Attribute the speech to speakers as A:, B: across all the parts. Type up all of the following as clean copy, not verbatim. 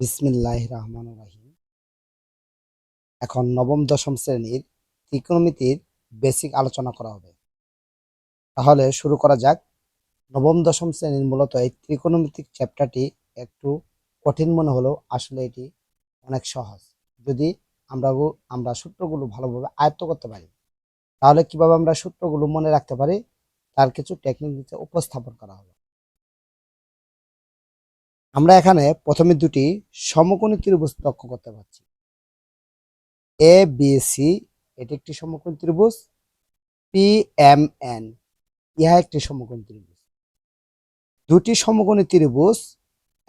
A: বিসমিল্লাহির রহমানির রহিম। এখন নবম দশম শ্রেণীর ত্রিকোণমিতির বেসিক আলোচনা করা হবে। তাহলে শুরু করা যাক। নবম দশম শ্রেণীর মূলত এই ত্রিকোণমিতিক চ্যাপ্টারটি একটু কঠিন মনে হলেও আসলে এটি অনেক সহজ। যদি আমরা সূত্রগুলো ভালোভাবে আয়ত্ত করতে পারি, তাহলে কিভাবে আমরা সূত্রগুলো মনে রাখতে পারি তার কিছু টেকনিক নিচে উপস্থাপন করা হবে। আমরা এখানে প্রথমে দুটি সমকোণী ত্রিভুজ লক্ষ্য করতে পারছি। এ বি সি এটি একটি সমকোণী ত্রিভুজ, পি এম এন ইহা একটি সমকোণী ত্রিভুজ। দুটি সমকোণী ত্রিভুজ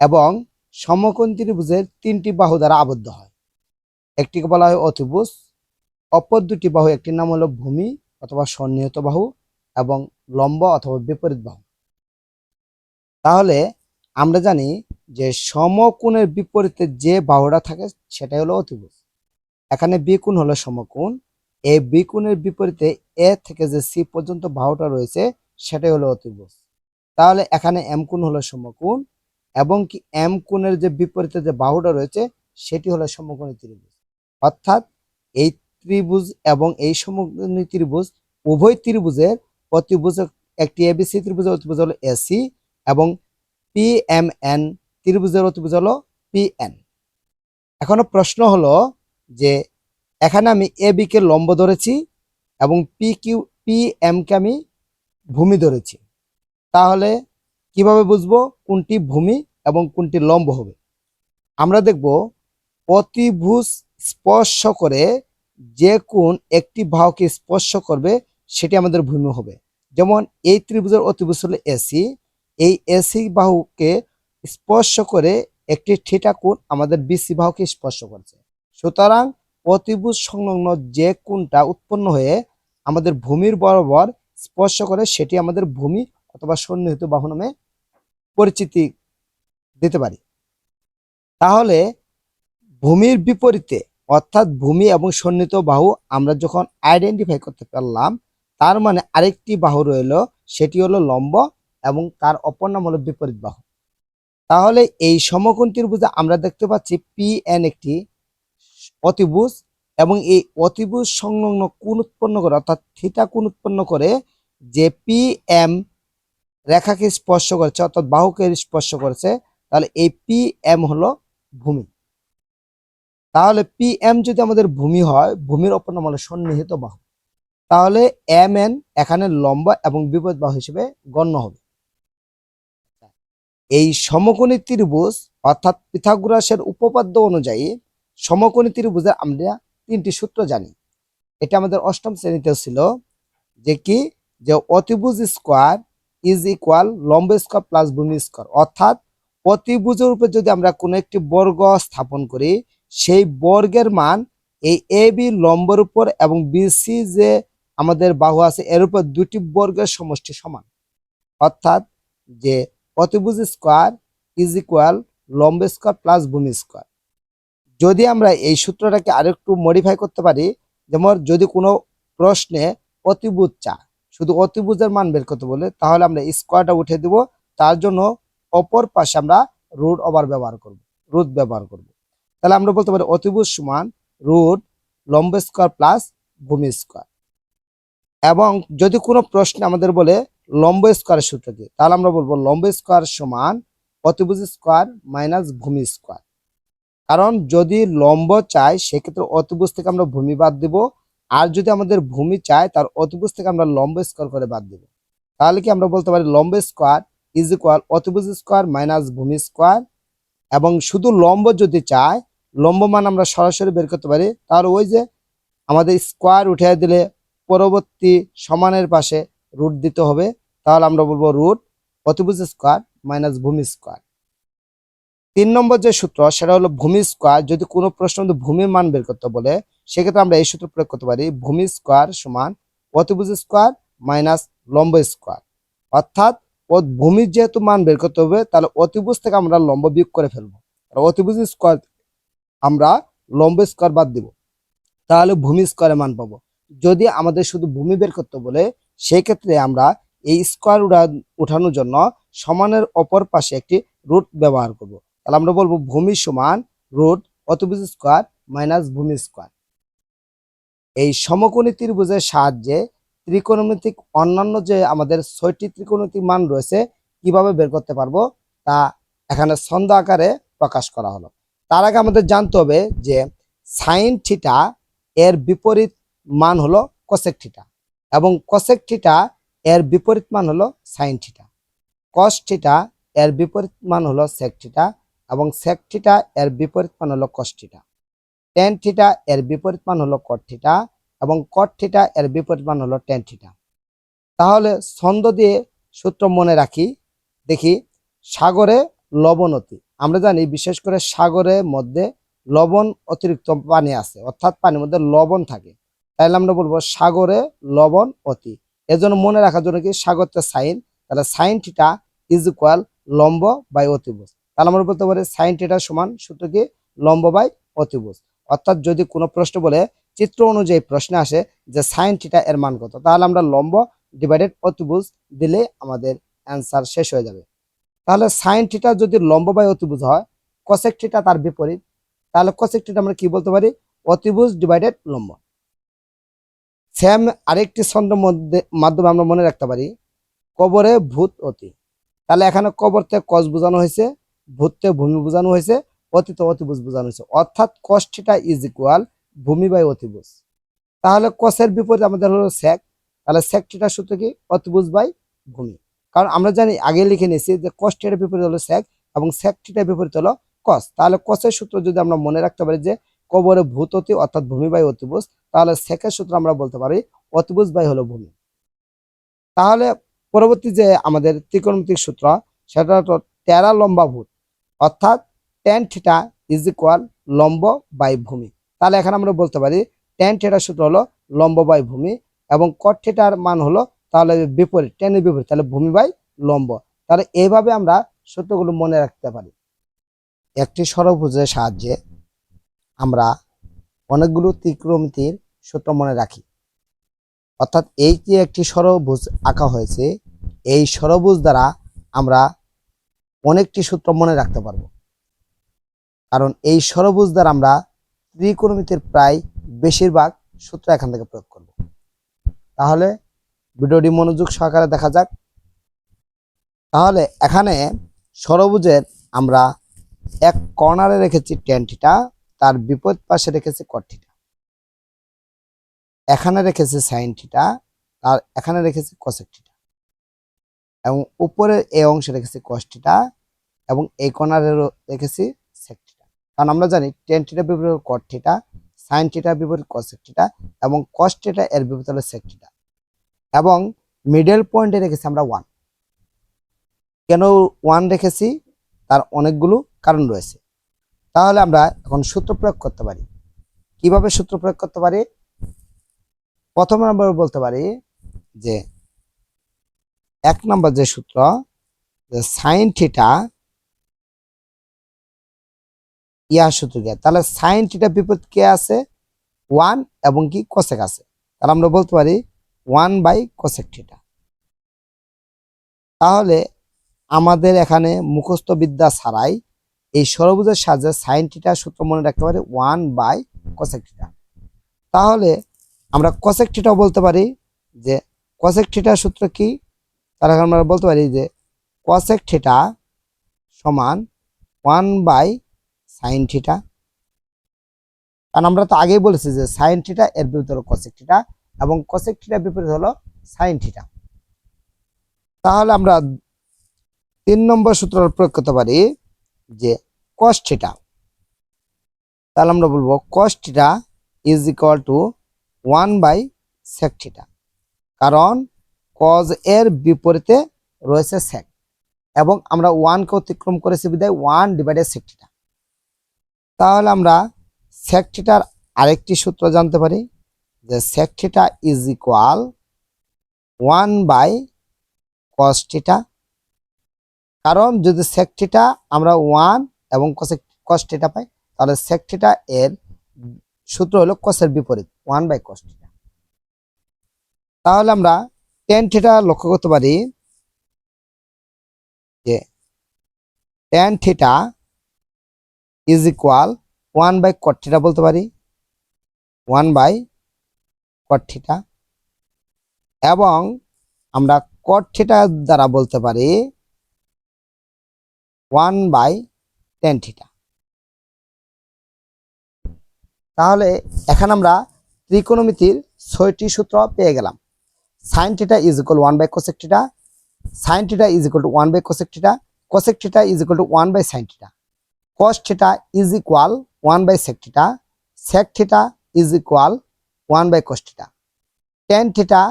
A: এবং সমকোণী ত্রিভুজের তিনটি বাহু দ্বারা আবদ্ধ হয়। একটিকে বলা হয় অতিভুজ, অপর দুটি বাহু একটির নাম হলো ভূমি অথবা সন্নিহিত বাহু এবং লম্ব অথবা বিপরীত বাহু। তাহলে আমরা জানি যে সমকোণের বিপরীতে যে বাহুটা থাকে সেটাই হলো অতিভুজ। এখানে বি কোণ হলো সমকোণ, এই বি কোণের বিপরীতে এ থেকে যে সি পর্যন্ত বাহুটা রয়েছে সেটাই হলো অতিভুজ। তাহলে এখানে এম কোণ হলো সমকোণ এবং কি এম কোণের যে বিপরীতে যে বাহুটা রয়েছে সেটি হলো সমকোণী ত্রিভুজ। অর্থাৎ এই ত্রিভুজ এবং এই সমকোণী ত্রিভুজ উভয় ত্রিভুজের অতিভুজ, একটি এবিসি ত্রিভুজের অতিভুজ হলো এসি এবং পি এম এন ত্রিভুজের অতিভুজ হলো পি এন। এখনো প্রশ্ন হলো যে এখানে আমি এ বি কে লম্ব ধরেছি এবং পি এম কে আমি ভূমি ধরেছি। তাহলে কিভাবে বুঝবো কোনটি ভূমি এবং কোনটি লম্ব হবে? আমরা দেখব অতিভুজ স্পর্শ করে যে কোণ একটি বাহুকে স্পর্শ করবে সেটি আমাদের ভূমি হবে। যেমন এই ত্রিভুজের অতিভুজ হলো এসি, এই এসি বাহুকে স্পর্শ করে একটি থিটা কোণ আমাদের বিসি বাহুকে স্পর্শ করছে। সুতরাং অতিভুজ সংলগ্ন যে কোণটা উৎপন্ন হয়ে আমাদের ভূমির বরাবর স্পর্শ করে সেটি আমাদের ভূমি অথবা সন্নিহিত বাহু নামে পরিচিতি দিতে পারি। তাহলে ভূমির বিপরীতে অর্থাৎ ভূমি এবং সন্নিহিত বাহু আমরা যখন আইডেন্টিফাই করতে পারলাম, তার মানে আরেকটি বাহু রইল, সেটি হলো লম্ব এবং তার অপর নাম হলো বিপরীত বাহু। তাহলে এই সমকোণ ত্রিভুজে আমরা দেখতে পাচ্ছি পি এন একটি অতিভুজ এবং এই অতিভুজ সংলগ্ন কোণ উৎপন্ন করে অর্থাৎ থিটা কোণ উৎপন্ন করে যে পি এম রেখাকে স্পর্শ করেছে অর্থাৎ বাহুকে স্পর্শ করেছে, তাহলে এই পি এম হলো ভূমি। তাহলে পি এম যদি আমাদের ভূমি হয়, ভূমির অপর নাম হলো সন্নিহিত বাহু। তাহলে এম এন এখানে লম্ব এবং বিপরীত বাহু হিসেবে গণ্য হবে। এই সমকোণী ত্রিভুজ অর্থাৎ পিথাগোরাসের উপপাদ্য অনুযায়ী সমকোণী ত্রিভুজে আমরা তিনটি সূত্র জানি। এটা আমাদের অষ্টম শ্রেণীতেও ছিল, যে কি, যে অতিভুজ স্কোয়ার ইজ ইকুয়াল লম্ব স্কোয়ার প্লাস ভূমি স্কোয়ার। অর্থাৎ অতিভুজের উপর যদি আমরা কোনো একটি বর্গ স্থাপন করি, সেই বর্গের মান এই এ বি লম্বের উপর এবং বিসি যে আমাদের বাহু আছে এর উপর দুটি বর্গের সমষ্টি সমান। অর্থাৎ যে অতিভুজ স্কোয়ার ইজ ইকুয়াল লম্ব স্কোয়ার প্লাস ভূমি স্কোয়ার। যদি আমরা এই সূত্রটাকে আরেকটু মডিফাই করতে পারি, যেমন যদি কোনো প্রশ্নে অতিভুজ চায়, শুধু অতিভুজের মান বের করতে বলে, তাহলে আমরা স্কোয়ারটা উঠে দিব, তার জন্য অপর পাশে আমরা রুট ব্যবহার করব। তাহলে আমরা বলতে পারি অতিভুজ সমান রুট লম্ব স্কোয়ার প্লাস ভূমি স্কোয়ার। এবং যদি কোনো প্রশ্ন আমাদের বলে লম্ব স্কোয়ারের সূত্র কি, তাহলে আমরা বলবো লম্ব স্কোয়ার সমান অতিভুজ স্কোয়ার মাইনাস ভূমি স্কোয়ার। কারণ যদি লম্ব চাই সেক্ষেত্রে অতিভুজ থেকে আমরা ভূমি বাদ দিব, আর যদি আমাদের ভূমি চাই তার অতিভুজ থেকে আমরা লম্ব স্কোয়ার করে বাদ দিব। তাহলে কি আমরা বলতে পারি লম্ব স্কোয়ার ইজ ইকুয়াল অতিভুজ স্কোয়ার মাইনাস ভূমি স্কোয়ার। এবং শুধু লম্ব যদি চাই, লম্ব মান আমরা সরাসরি বের করতে পারি। তাহলে ওই যে আমাদের স্কোয়ার উঠে দিলে পরবর্তী সমানের পাশে রুট দিতে হবে। তাহলে আমরা বলবো রুট অতিভুজ স্কোয়ার মাইনাস ভূমি স্কোয়ার। 3 নম্বর যে সূত্র সেটা হলো ভূমি স্কোয়ার। যদি কোনো প্রশ্ন ভূমির মান বের করতে বলে, সেক্ষেত্রে আমরা এই সূত্র প্রয়োগ করতে পারি ভূমি স্কোয়ার সমান অতিভুজ স্কোয়ার মাইনাস লম্ব স্কোয়ার। অর্থাৎ ভূমির যেহেতু মান বের করতে হবে, তাহলে অতিভুজ থেকে আমরা লম্ব বিয়োগ করে ফেলবো। অতিভুজ স্কোয়ার আমরা লম্ব স্কোয়ার বাদ দিব, তাহলে ভূমি স্কোয়ারের মান পাবো। যদি আমাদের শুধু ভূমি বের করতে বলে, সেই ক্ষেত্রে আমরা এই স্কোয়ার উঠানোর জন্য সমানের অপর পাশে একটি রুট ব্যবহার করব। তাহলে আমরা বলবো ভূমি সমান রুট অতিভুজ স্কোয়ার মাইনাস ভূমি স্কোয়ার। এই সমকোণী ত্রিভুজের সাহায্যে ত্রিকোণমিতিক অন্যান্য যে আমাদের 6টি ত্রিকোণমিতিক মান রয়েছে কিভাবে বের করতে পারবো তা এখানে ছন্দ আকারে প্রকাশ করা হলো। তার আগে আমাদের জানতে হবে যে সাইন থিটা এর বিপরীত মান হলো কোসেক থিটা এবং কোসেক থিটা এর বিপরীত মান হলো সাইন থিটা। কস থিটা এর বিপরীত মান হলো সেক থিটা এবং সেক থিটা এর বিপরীত মান হলো কস থিটা। টেন থিটা এর বিপরীত মান হলো কট থিটা এবং কট থিটা এর বিপরীত মান হলো টেন থিটা। তাহলে ছন্দ দিয়ে সূত্র মনে রাখি। দেখি, সাগরে লবণ অতি। আমরা জানি বিশেষ করে সাগরের মধ্যে লবণ অতিরিক্ত পানি আছে, অর্থাৎ পানির মধ্যে লবণ থাকে। তাহলে আমরা বলবো সাগরে লবণ অতি। এজন্য মনে রাখার জন্য কি সাগরতে সাইন, তাহলে সাইন থিটা ইজ ইকুয়াল লম্ব বাই অতিভুজ। তাহলে আমরা বলতে পারি সাইন থিটা সমান সূত্র কি লম্ব বাই অতিভুজ। অর্থাৎ যদি কোনো প্রশ্ন বলে চিত্র অনুযায়ী প্রশ্নে আসে যে সাইন থিটা এর মান কত, তাহলে আমরা লম্ব ডিভাইডেড অতিভুজ দিলে আমাদের অ্যান্সার শেষ হয়ে যাবে। তাহলে সাইন থিটা যদি লম্ব বাই অতিভুজ হয়, কোসেক থিটা তার বিপরীত, তাহলে কোসেক থিটা আমরা কি বলতে পারি অতিভুজ ডিভাইডেড লম্ব। সেম আরেকটি ছন্দের মাধ্যমে আমরা মনে রাখতে পারি কবরে ভূত অতি। তাহলে এখানে কবরতে কস বোঝানো হয়েছে, ভূততে ভূমি বোঝানো হয়েছে, অতীতে অতিভুজ বোঝানো হয়েছে, অর্থাৎ কস থিটা ইজ ইকুয়াল ভূমি বাই অতিভুজ। তাহলে কসের বিপরীত আমাদের হলো সেক, তাহলে সেক থিটার সূত্র কি অতিভুজ বাই ভূমি। কারণ আমরা জানি আগে লিখে নিয়েছি যে কস থিটার বিপরীত হলো সেক এবং সেক থিটার বিপরীত হলো কস। তাহলে কসের সূত্র যদি আমরা মনে রাখতে পারি যে কবরে ভূত অতি অর্থাৎ ভূমি বাই অতিভুজ, তাহলে সেকের সূত্র আমরা বলতে পারি অতিভুজ বাই হলো ভূমি। তাহলে পরবর্তী যে আমাদের ত্রিকোণমিতিক সূত্র সেটা হলো টেরা লম্বা ভূত, অর্থাৎ টেন থিটা ইজ ইকুয়াল লম্ব বাই ভূমি। তাহলে এখানে আমরা বলতে পারি টেন থিটার সূত্র হলো লম্ব বাই ভূমি এবং কট থিটার মান হলো তাহলে বিপরীত, টেনের বিপরীত, তাহলে ভূমি বাই লম্ব। তাহলে এইভাবে আমরা সূত্রগুলো মনে রাখতে পারি। একটি ষড়ভুজের সাহায্যে আমরা অনেকগুলো ত্রিকোণমিতির সূত্র মনে রাখি। অর্থাৎ এই যে একটি ষড়ভুজ আঁকা হয়েছে, এই ষড়ভুজ দ্বারা আমরা অনেকটি সূত্র মনে রাখতে পারবো, কারণ এই ষড়ভুজ দ্বারা আমরা ত্রিকোণমিতির প্রায় বেশিরভাগ সূত্র এখান থেকে প্রয়োগ করব। তাহলে ভিডিওটি মনোযোগ সহকারে দেখা যাক। তাহলে এখানে ষড়ভুজের আমরা এক কর্নারে রেখেছি টেন থিটা, তার বিপরীত পাশে রেখেছি কট থিটা, এখানে রেখেছি সাইন থিটা, আর এখানে রেখেছি কোসেক থিটা এবং উপরের এই অংশে রেখেছি কস থিটা এবং এই কর্নারে রেখেছি সেক থিটা। কারণ আমরা জানি টেন থিটা বিপরীত কট থিটা, সাইন থিটা বিপরীত কোসেক থিটা এবং কস থিটা এর বিপরীত হলো সেক থিটা এবং মিডল পয়েন্টে রেখেছি আমরা 1। কেন 1 রেখেছি তার অনেকগুলো কারণ রয়েছে। তাহলে আমরা এখন সূত্র প্রয়োগ করতে পারি। কিভাবে সূত্র প্রয়োগ করতে পারি? প্রথমে আমরা বলতে পারি যে এক নম্বর যে সূত্র, যে সাইন থিটা ইয়ার সূত্র কি, তাহলে সাইন থিটা বিপরীত কে আছে 1 এবং কি কোসেক আছে, তাহলে আমরা বলতে পারি 1 বাই কোসেক থিটা। তাহলে আমাদের এখানে মুখস্থ বিদ্যা ছাড়াই এই ষড়ভুজের সাহায্যে সাইন থিটা সূত্র মনে রাখতে পারি 1 বাই কোসেক থিটা। তাহলে আমরা কোসেক থিটাও বলতে পারি যে কোসেক থিটার সূত্র কি, তাহলে আমরা বলতে পারি যে কোসেক থিটা সমান 1 বাই সাইন থিটা। কারণ আমরা তো আগেই বলেছি যে সাইন থিটা এর বিপরীত হলো কোসেক থিটা এবং কোসেক থিটার বিপরীত হলো সাইন থিটা। তাহলে আমরা 3 নম্বর সূত্র প্রয়োগ করতে পারি যে কস থিটা। তাহলে আমরা বলবো cos theta is equal to 1 by sec theta, কারণ কজ এর বিপরীতে রয়েছে সেক এবং আমরা 1 কে অতিক্রম করেছি বিধায় 1 ডিভাইডেড সেক থিটা। তাহলে আমরা সেক থিটার আরেকটি সূত্র জানতে পারি যে sec theta is equal 1 by cos theta, কারণ যদি সেক থিটা আমরা 1 এবং কস থিটা পাই, তাহলে সেক থিটা এর সূত্র হলো কসের বিপরীত 1 বাই কস থিটা। তাহলে আমরা টেন থিটা লক্ষ্য করতে পারি যে tan theta is equal 1/cot theta বলতে পারি, 1/cot থিটা, এবং আমরা cot থিটা দ্বারা বলতে পারি 1/tan থিটা। তাহলে এখন আমরা ত্রিকোণমিতির 6টি সূত্র পেয়ে গেলাম। sin theta is equal 1/cosec theta, sin theta is equal two 1/cosec theta, cosec theta is equal two 1/sin theta, cos theta is equal 1/sec theta, sec theta is equal 1/cos theta, tan theta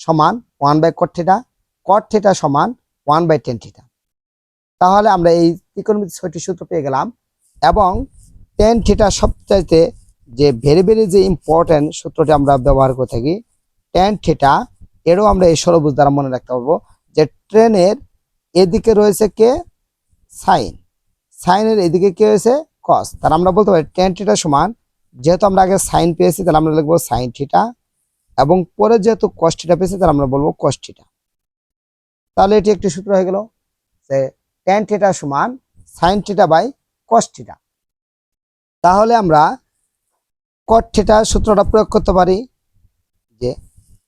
A: সমান 1/cot theta, cot theta সমান 1/tan theta. তাহলে আমরা এই ত্রিকোণমিতির 6টি সূত্র পেয়ে গেলাম। এবং tan থিটা সবচাইতে যে ভেরি ভেরি যে ইম্পর্টেন্ট সূত্রটি আমরা ব্যবহার করে থাকি, tan থিটা, এরও আমরা এই ষড়ভুজ দ্বারা মনে রাখতে পারবো যে ট্রেনের এদিকে রয়েছে কে সাইন, সাইনের এদিকে কি হয়েছে কস। তাহলে আমরা বলতে পারি tan থিটা সমান, যেহেতু আমরা আগে সাইন পেয়েছি তাহলে আমরা লিখবো সাইন থিটা, এবং পরে যেহেতু কস থিটা পেয়েছি তাহলে আমরা বলবো কস থিটা। তাহলে এটি একটি সূত্র হয়ে গেল যে tan থিটা সমান sine theta by cos theta. তাহলে আমরা cot থিটা সূত্রটা প্রয়োগ করতে পারি, যে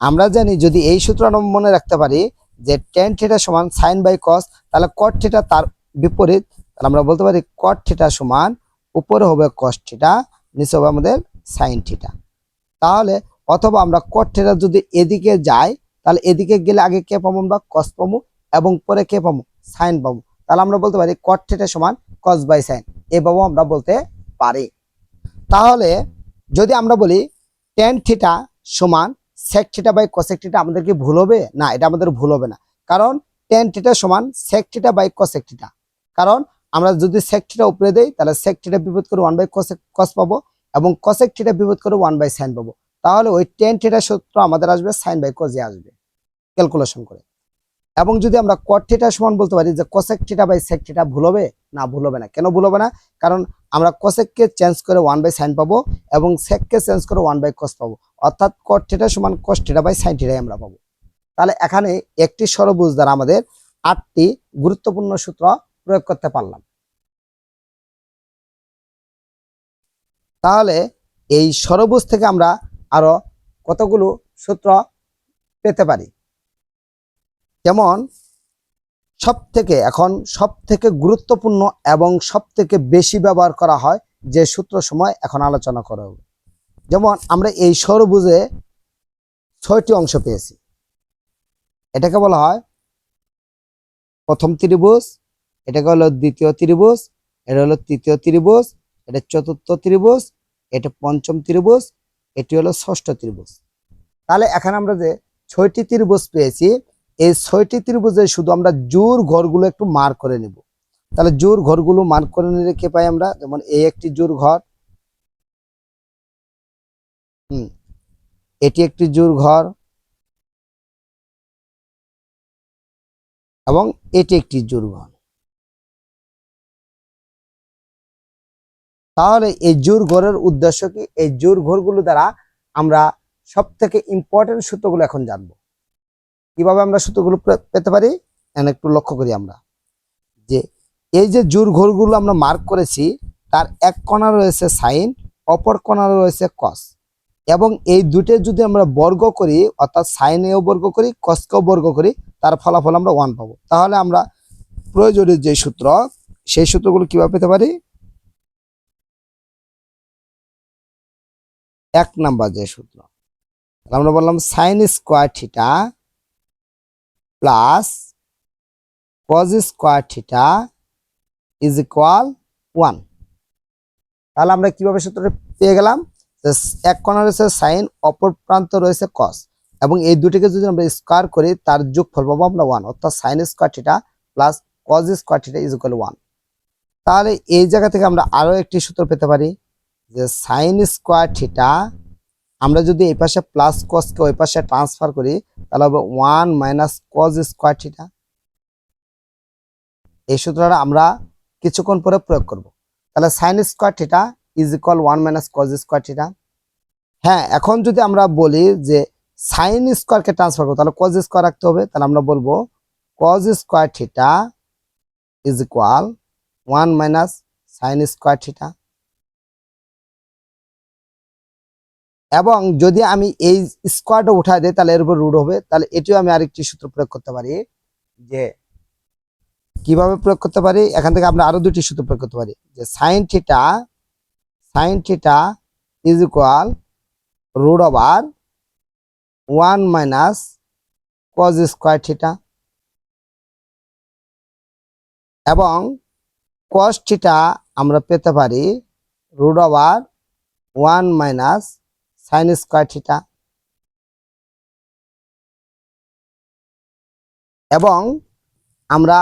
A: আমরা জানি যদি এই সূত্রটা মনে রাখতে পারি যে tan থিটা সমান সাইন বাই কস, তাহলে cot থিটা তার বিপরীত, তাহলে আমরা বলতে পারি cot থিটা সমান উপরে হবে cos থিটা, নিচে হবে আমাদের সাইন থিটা। তাহলে অথবা আমরা cot থিটা যদি এদিকে যাই তাহলে এদিকে গেলে আগে কে পাবো আমরা cos পাবো, এবং পরে কে পাবো সাইন পাবো। তাহলে আমরা বলতে পারি cot থিটা সমান cos বাই সাইন, এভাবেও আমরা বলতে পারি। তাহলে যদি আমরা বলি tan থিটা সমান sec theta by cosec theta, আমাদের কি ভুল হবে? না, এটা আমাদের ভুল হবে না। কারণ tan থিটা সমান sec theta by cosec theta, কারণ আমরা যদি sec থিটা উপরে দেই তাহলে sec থিটা বিপরীত করে 1/cosec cos পাবো, এবং cosec থিটা বিপরীত করে 1/sin পাবো। তাহলে ওই tan থিটা সূত্র আমাদের আসবে sin বাই cos এ আসবে ক্যালকুলেশন করে। এবং যদি আমরা cot থিটা সমান বলতে পারি যে cosec theta by sec theta, ভুল হবে? না, ভুল হবে না। কেন ভুল হবে না? কারণ আমরা cosec কে চেঞ্জ করে 1/sin পাবো, এবং sec কে চেঞ্জ করে 1/cos পাবো, অর্থাৎ cot থিটা সমান cos থিটা বাই sin থিটাই আমরা পাবো। তাহলে এখানে একটি ষড়ভুজ দ্বারা আমাদের 8টি গুরুত্বপূর্ণ সূত্র প্রয়োগ করতে পারলাম। তাহলে এই ষড়ভুজ থেকে আমরা আরো কতগুলো সূত্র পেতে পারি, যেমন সব থেকে গুরুত্বপূর্ণ এবং সব থেকে বেশি ব্যবহার করা হয় যে সূত্র সময় এখন আলোচনা করা হবে। যেমন আমরা এই ষড়ভুজে 6টি অংশ পেয়েছি, এটাকে বলা হয় প্রথম ত্রিভুজ, এটাকে হলো দ্বিতীয় ত্রিভুজ, এটা হলো তৃতীয় ত্রিভুজ, এটা চতুর্থ ত্রিভুজ, এটা পঞ্চম ত্রিভুজ, এটি হলো ষষ্ঠ ত্রিভুজ। তাহলে এখন আমরা যে 6টি ত্রিভুজ পেয়েছি, এই 6টি ত্রিভুজে শুধু আমরা জোড় ঘরগুলো একটু মার্ক করে নিব। তাহলে জোড় ঘরগুলো মার্ক করে নিলে কি পাই আমরা? যেমন এই একটি জোড় ঘর, এটি একটি জোড় ঘর, এবং এটি একটি জোড় ঘর। তাহলে এই জোড় ঘরের উদ্দেশ্য কি? এই জোড় ঘরগুলো দ্বারা আমরা সব থেকে ইম্পর্টেন্ট সূত্রগুলো এখন জানবো। কিভাবে আমরা সূত্রগুলো পেতে পারি একটু লক্ষ্য করি আমরা, যে এই যে জোড় ঘরগুলো আমরা মার্ক করেছি তার এক কোণা রয়েছে সাইন, অপর কোণা রয়েছে কস, এবং এই দুটো যদি আমরা বর্গ করি, অর্থাৎ সাইনেও বর্গ করি কসকেও বর্গ করি, তার ফলাফল আমরা 1 পাবো। তাহলে আমরা প্রয়োজনীয় যে সূত্র, সেই সূত্রগুলো কিভাবে পেতে পারি? 1 নাম্বার যে সূত্র, আমরা বললাম sign square theta plus cos square theta is equal 1। তাহলে আমরা কিভাবে সূত্রটা পেয়ে গেলাম? এক কোণা রয়েছে সাইন, অপর প্রান্ত রয়েছে কস, এবং এই দুটিকে যদি আমরা স্কোয়ার করি তার যোগফল পাবো আমরা 1, অর্থাৎ sign square theta plus cos square theta is equal 1। তাহলে এই জায়গা থেকে আমরা আরো একটি সূত্র পেতে পারি, যে সাইন স্কোয়ার থিটা, আমরা যদি এই পাশে প্লাস কসকে ওই পাশে ট্রান্সফার করি তাহলে হবে 1 মাইনাস কজ স্কোয়ার থিটা। এই সূত্রটা আমরা কিছুক্ষণ পরে প্রয়োগ করব। তাহলে sign square theta is equal 1 minus cos square theta. হ্যাঁ, এখন যদি আমরা বলি যে সাইন স্কোয়ারকে ট্রান্সফার করবো তাহলে কজ স্কোয়ার রাখতে হবে, তাহলে আমরা বলবো cause square theta is equal 1 minus sine square theta. এবং যদি আমি এই স্কোয়ারটা উঠাই দিই তাহলে এর উপর রুট হবে, তাহলে এটিও আমি আরেকটি সূত্র প্রয়োগ করতে পারি। যে কিভাবে প্রয়োগ করতে পারি, এখান থেকে আমরা আরো দুটি সূত্র প্রয়োগ করতে পারি। যে sine theta is equal to over 1 minus cos square theta, এবং কস থিটা আমরা পেতে পারি root over 1 minus sine square theta. এবং আমরা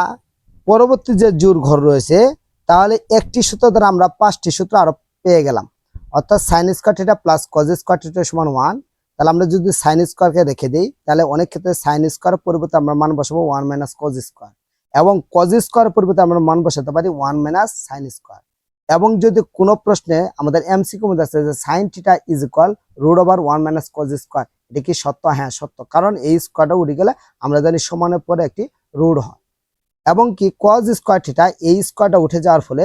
A: পরবর্তী যে জোড় ঘর রয়েছে, তাহলে একটি সূত্র দ্বারা আমরা 5টি সূত্র আরো পেয়ে গেলাম, অর্থাৎ sign square theta plus cos square theta সমান 1। তাহলে আমরা যদি সাইন স্কোয়ারকে রেখে দিই, তাহলে অনেক ক্ষেত্রে সাইন স্কোয়ার পরিবর্তে আমরা মান বসাবো 1 মাইনাস কজ স্কোয়ার, এবং কজ স্কোয়ার পরিবর্তে আমরা মান বসাতে পারি 1 মাইনাস সাইন স্কোয়ার। এবং যদি কোনো প্রশ্নে আমাদের এমসিকিউ মধ্যে আছে যে sine theta is equal to over 1 minus cos square, এটা কি সত্য? হ্যাঁ সত্য, কারণ এই স্কোয়ারটা উঠে গেলে আমরা জানি সমানের পরে একটি রুট হয়। এবং কি কজ স্কোয়ার থিটা, এই স্কোয়ারটা উঠে যাওয়ার ফলে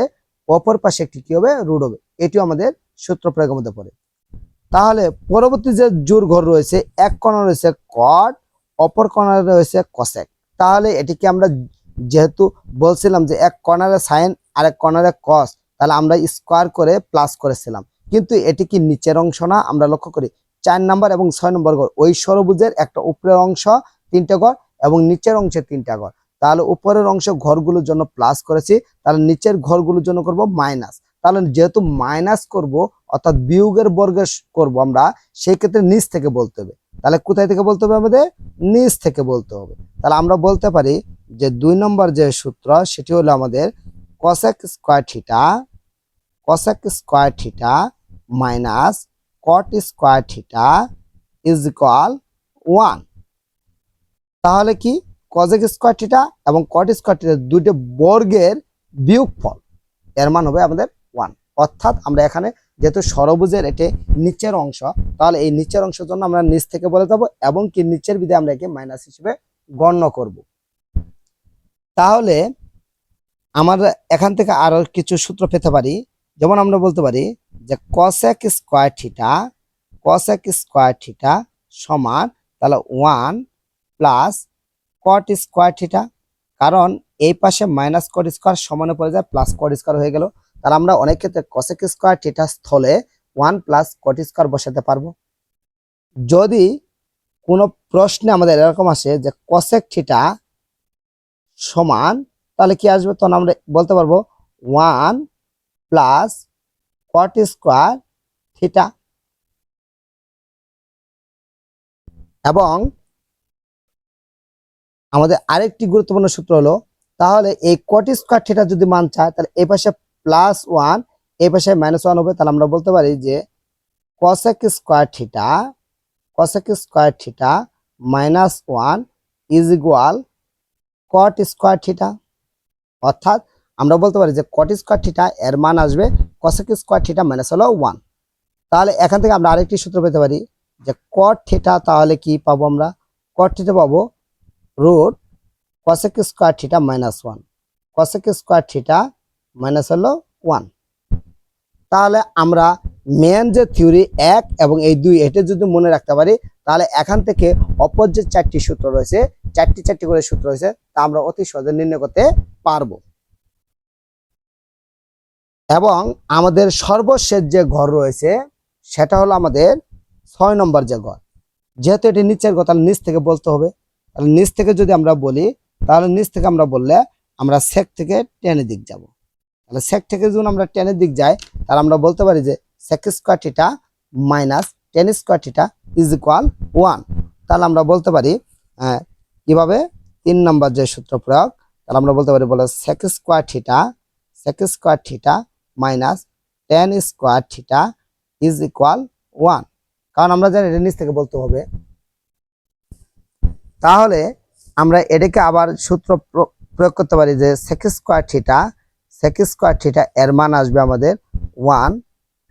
A: অপর পাশে একটি কি হবে? রুট হবে। এটিও আমাদের সূত্র প্রয়োগের মধ্যে পড়ে। তাহলে পরবর্তী যে জোড় ঘর রয়েছে, এক কোণে রয়েছে কট, অপর কোণে রয়েছে কসেক। তাহলে এটিকে আমরা যেহেতু বলছিলাম যে এক কর্নারে সাইন আর এক কর্নারে কস, তাহলে আমরা স্কোয়ার করে প্লাস করেছিলাম, কিন্তু এটি কি নিচের অংশ না? আমরা লক্ষ্য করি 4 নম্বর এবং 6 নম্বর ঘর, ওই ষড়ভুজের একটা উপরের অংশ 3টে ঘর এবং নিচের অংশে 3টা ঘর। তাহলে উপরের অংশ ঘরগুলোর জন্য প্লাস করেছি, তাহলে নিচের ঘরগুলোর জন্য করব মাইনাস। তাহলে যেহেতু মাইনাস করব, অর্থাৎ বিয়োগের বর্গে করব আমরা, সেই ক্ষেত্রে নিচ থেকে বলতে হবে। তাহলে কোথায় থেকে বলতে হবে? আমাদের নিচ থেকে বলতে হবে। তাহলে আমরা বলতে পারি যে 2 নম্বর যে সূত্র, সেটি হলো আমাদের cosec square theta minus cot square theta is equal 1। তাহলে কি কজেক স্কোয়ার থিটা এবং কট স্কোয়ার থিটা দুটো বর্গের বিয়োগফল, এর মান হবে আমাদের 1। অর্থাৎ আমরা এখানে যেহেতু ষড়ভুজের এটি নিচের অংশ, তাহলে এই নিচের অংশের জন্য আমরা নিচ থেকে বলে যাব, এবং কি নিচের বিধে আমরা একে মাইনাস হিসেবে গণ্য করব। তাহলে আমরা এখান থেকে আরো কিছু সূত্র পেতে পারি। যেমন আমরা বলতে পারি যে কসেক স্কোয়ার থিটা সমান, তাহলে 1 প্লাস কট স্কোয়ার থিটা, কারণ এই পাশে মাইনাস কট স্কোয়ার সমানে পড়ে যায় প্লাস কট স্কোয়ার হয়ে গেল। তাহলে আমরা অনেক ক্ষেত্রে কসেক স্কোয়ার থিটা স্থলে 1 প্লাস কট স্কোয়ার বসাতে পারবো। যদি কোনো প্রশ্নে আমাদের এরকম আসে যে কসেক থিটা সমান, তাহলে কি আসবে? তখন আমরা বলতে পারবো 1 প্লাস কট স্কোয়ার থিটা। এবং আমাদের আরেকটি গুরুত্বপূর্ণ সূত্র হলো, তাহলে এই কট স্কোয়ার থিটা যদি মান চায়, তাহলে এই পাশে +1, এই পাশে -1 হবে। তাহলে আমরা বলতে পারি যে cosec square theta -1 is equal cot square theta. অর্থাৎ আমরা বলতে পারি যে কট স্কোয়ার থিটা এর মান আসবে কসেক স্কোয়ার থিটা -1। তাহলে এখান থেকে আমরা আরেকটি সূত্র পেতে পারি যে কট থিটা, তাহলে কি পাবো? আমরা কট থিটা পাবো root cosec square theta -1, cosec square theta -1। তাহলে আমরা মেন যে থিওরি 1 এবং এই 2, এটা যদি মনে রাখতে পারি, তাহলে এখান থেকে অপর যে 4টি সূত্র রয়েছে, 4টি করে সূত্র রয়েছে, তা আমরা অতি সহজে নির্ণয় করতে পারবো। এবং আমাদের সর্বশেষ যে ঘর রয়েছে, সেটা হলো আমাদের 6 নম্বর যে ঘর। যেহেতু এটি নিচের ঘর, তাহলে নিচ থেকে বলতে হবে। তাহলে নিচ থেকে যদি আমরা বলি, তাহলে নিচ থেকে আমরা বললে আমরা সেক থেকে টেনের দিক যাব। তাহলে সেক থেকে যখন আমরা টেনের দিক যাই, তাহলে আমরা বলতে পারি যে sec square theta minus tan square theta is equal 1। তাহলে আমরা বলতে পারি কিভাবে? 3 নম্বর যে সূত্র প্রয়োগ, তাহলে আমরা বলতে পারি বলে sec square theta minus tan square theta is equal 1, কারণ আমরা জানি এটা নিচ থেকে বলতে হবে। তাহলে আমরা এটাকে আবার সূত্র প্রয়োগ করতে পারি যে সেক স্কোয়ার থিটা এর মান আসবে আমাদের 1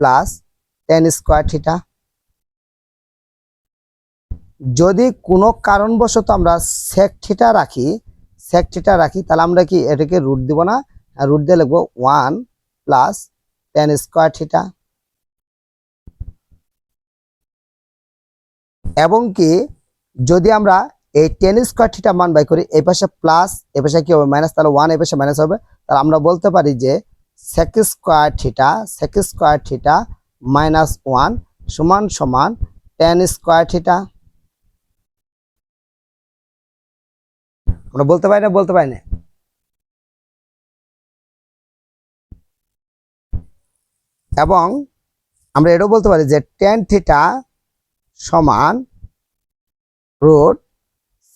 A: প্লাস টেন স্কোয়ার থিটা। যদি কোনো কারণবশত আমরা সেক থিটা রাখি, তাহলে আমরা কি এটাকে রুট দিব না? রুট দিয়ে লিখবো 1 প্লাস টেন স্কোয়ার থিটা, এবং কি যদি আমরা এই টেন স্কোয়ার থিটা মান বাই করি, এই পাশে প্লাস এই পাশে কি হবে মাইনাস, তাহলে ওয়ান এই পাশে মাইনাস হবে, তাহলে আমরা বলতে পারি যে sec square theta minus one সমান সমান টেন স্কোয়ার থিটা। আমরা বলতে পারি না? এবং আমরা এটাও বলতে পারি যে টেন থিটা সমান root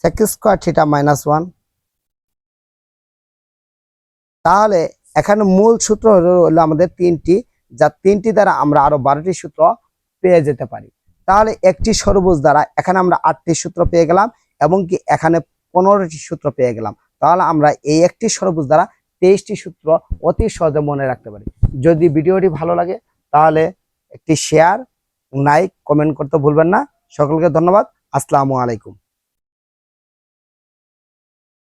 A: sec square theta minus one. তাহলে এখানে মূল সূত্র হলো আমাদের তিনটি, যা তিনটি দ্বারা আমরা আরো 12টি সূত্র পেয়ে যেতে পারি। তাহলে একটি ষড়ভুজ দ্বারা এখানে আমরা 8টি সূত্র পেয়ে গেলাম, এবং কি এখানে 15টি সূত্র পেয়ে গেলাম। তাহলে আমরা এই একটি ষড়ভুজ দ্বারা 23টি সূত্র অতি সহজে মনে রাখতে পারি। যদি ভিডিওটি ভালো লাগে তাহলে একটি শেয়ার, লাইক, কমেন্ট করতে ভুলবেন না। সকলকে ধন্যবাদ। আসসালামু আলাইকুম।